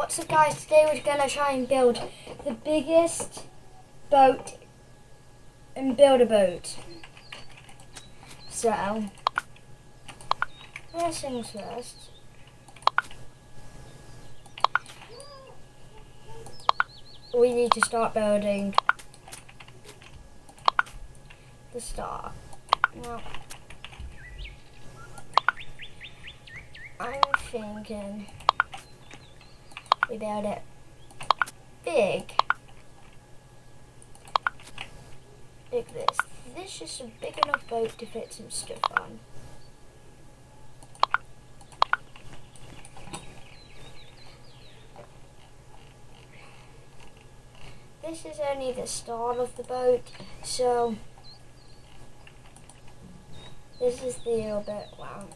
What's up guys, today we're going to try and build the biggest boat and build a boat. So, first things first. We need to start building the star. Now, I'm thinking we build it big. Like this. This is a big enough boat to fit some stuff on. This is only the start of the boat, so this is the little bit where I'm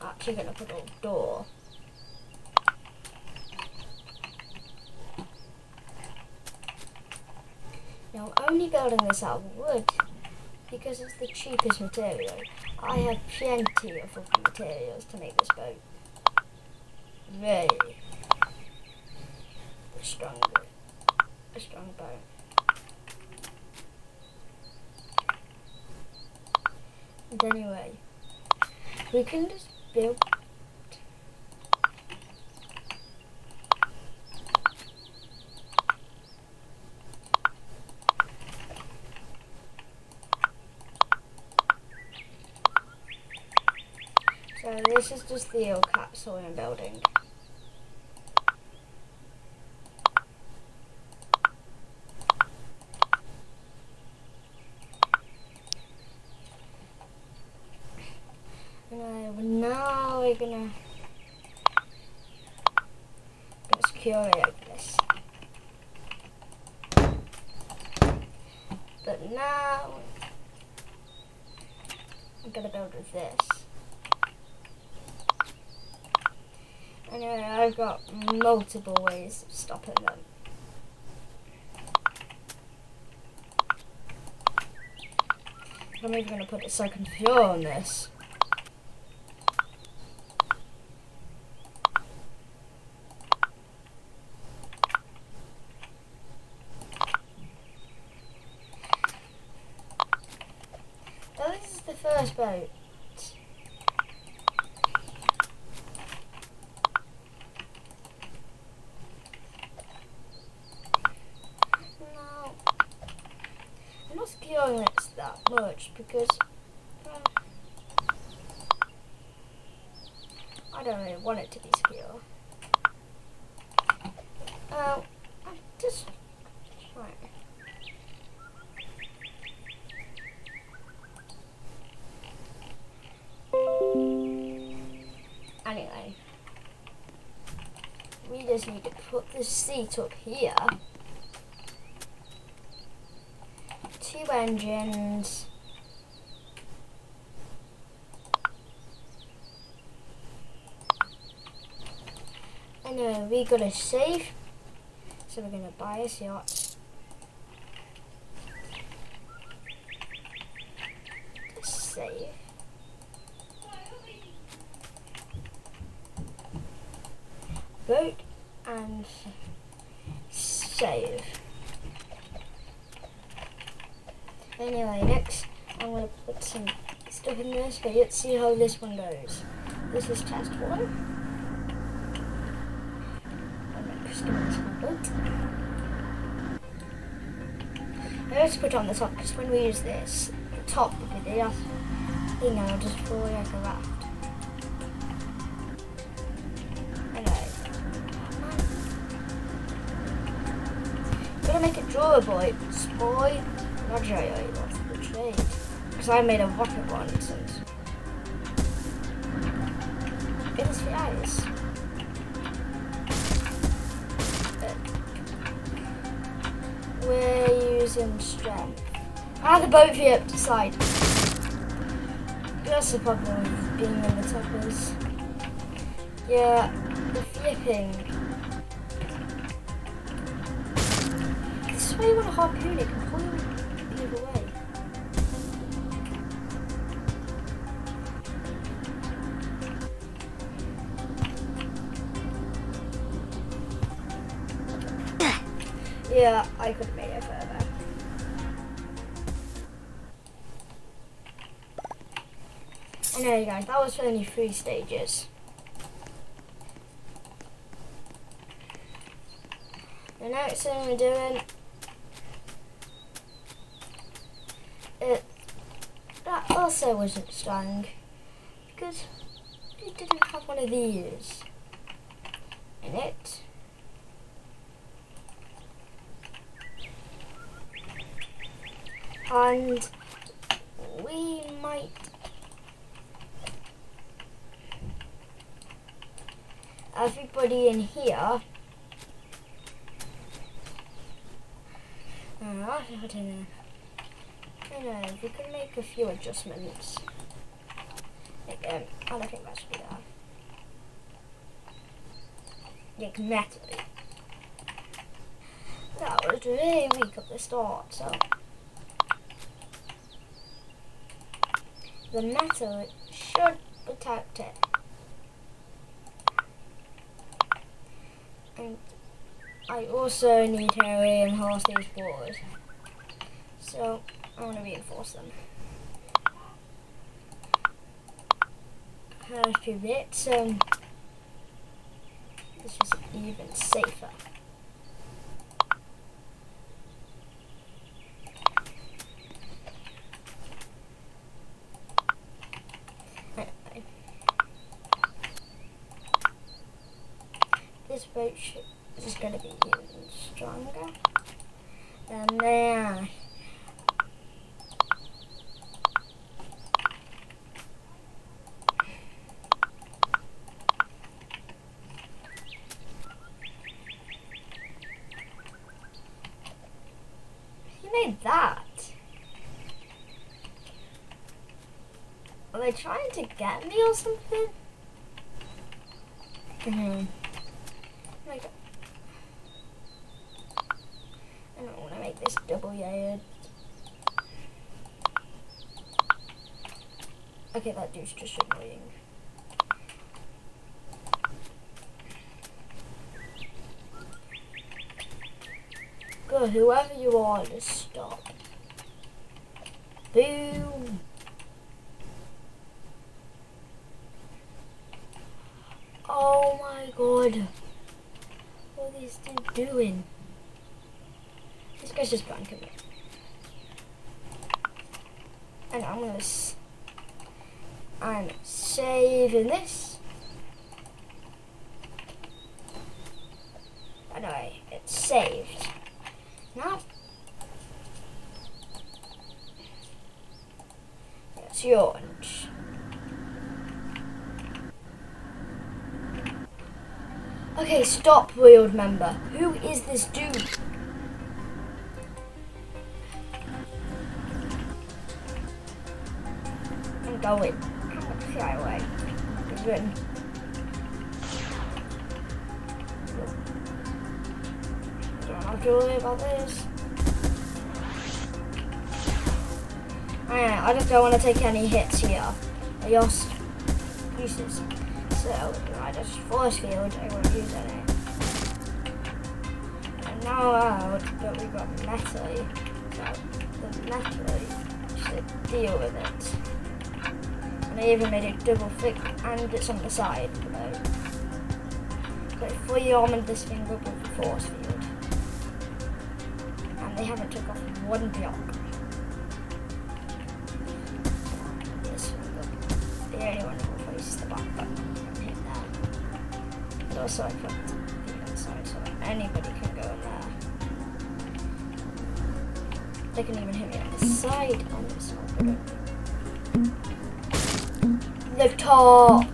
actually going to put a door. Now I'm only building this out of wood because it's the cheapest material. I have plenty of other materials to make this boat really a strong boat. And anyway, we can just build. So this is just the old capsule I'm building. Now we're gonna secure it like this. But now I'm gonna build with this. Anyway, I've got multiple ways of stopping them. I'm even gonna put a second floor on this. So this is the first boat. Now, I'm not securing this that much because I don't really want it to be secure. I'm just trying. Anyway, we just need to put the seat up here. 2 engines. Anyway, we gotta save. So we're gonna buy a yacht. Save. Boat and save. Anyway, next I'm going to put some stuff in this, but let's see how this one goes. This is test 1. Let's put on the top because when we use this, the top will be the thing and I'll just pull it like a raft. I'm gonna make it drawable. It's boy, not what's the trade? Because I made a rocket once and it is the eyes. We're using strength. The boat flipped aside. That's the problem with being in the toppers. Yeah, the flipping. This is why you want to harpoon it and pull it the other way. Yeah, I could have made it further. Anyway guys, that was only 3 stages. The next thing we're doing, that also wasn't strong because it didn't have one of these in it. And we might everybody in here. I don't know. We can make a few adjustments. I don't think that should be there. Like metal. That was really weak at the start, so the metal should protect it. And I also need to reinforce these boards, so I want to reinforce them. A few bits, this is even safer. Anyway, this boat is going to be even stronger than there. That? Are they trying to get me or something? Like, I don't want to make this double-layered. Okay, that dude's just annoying. Good, whoever you are, just stop. Boom. Oh my god. What are these dudes doing? This guy's just banking me. And I'm saving this. Anyway, it's saved. Now, it's yours. Okay, stop, world member. Who is this dude? I'm going. Fly away. He's written. Don't have to worry about this. I just don't want to take any hits here. I lost pieces. So I just force field, I won't use any. And now out that we've got metal, so the metal should deal with it. And I even made it double thick and it's on the side below. So fully armored this thing up with the force field. And they haven't took off one block. This one up. The only one who replaces the back button. Also I put the inside so that anybody can go in there. They can even hit me on the side on this one. The top!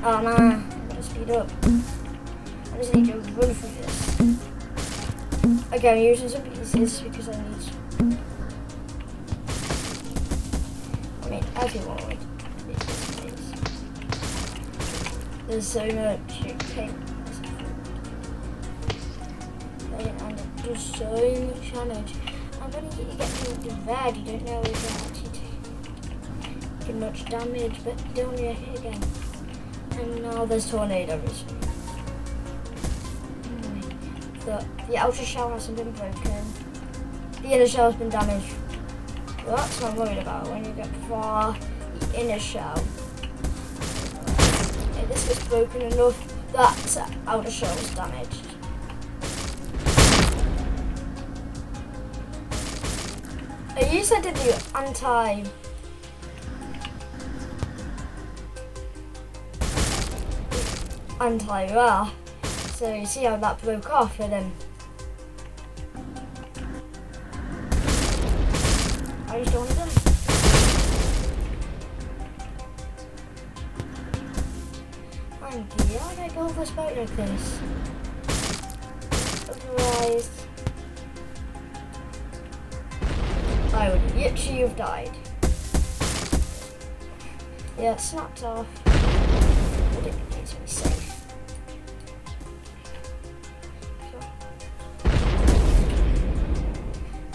Oh man, I'm gonna speed up. I just need to run through this. Okay, I'm using some pieces because I need. I mean, everyone would. There's so much it came and it does so much damage. And when you get to the red, you don't know if it actually do much damage, but don't you hit again. And now there's tornadoes. Anyway, that the outer shell hasn't been broken. The inner shell has been damaged. Well, that's what I'm worried about when you get far the inner shell. Okay, this is broken enough that the outer shell is damaged. You said to do anti-ra. So you see how that broke off and then I just don't want to do it. And how do I go over this boat like this? Otherwise I would literally have died. Yeah, it snapped off. I didn't think it's really safe.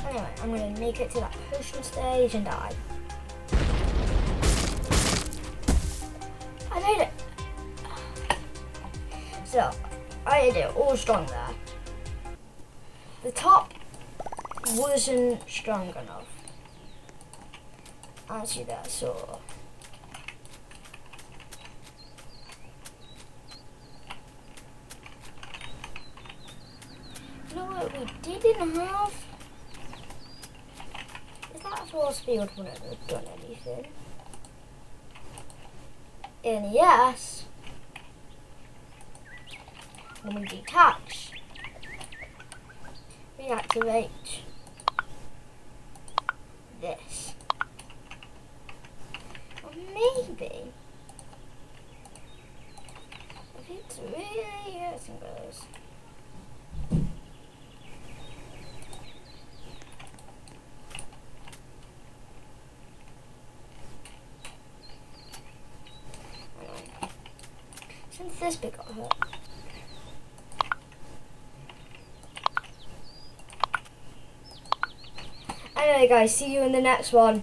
Anyway, I'm going to make it to that potion stage and die. I made it! So, I did it all strong there. The top wasn't strong enough. As you there saw. You know what we didn't have? Is that force field wouldn't have done anything. And yes, when we detach, we activate this. Or maybe if it's really hurting us. Since this bit got hurt. Anyway guys, see you in the next one.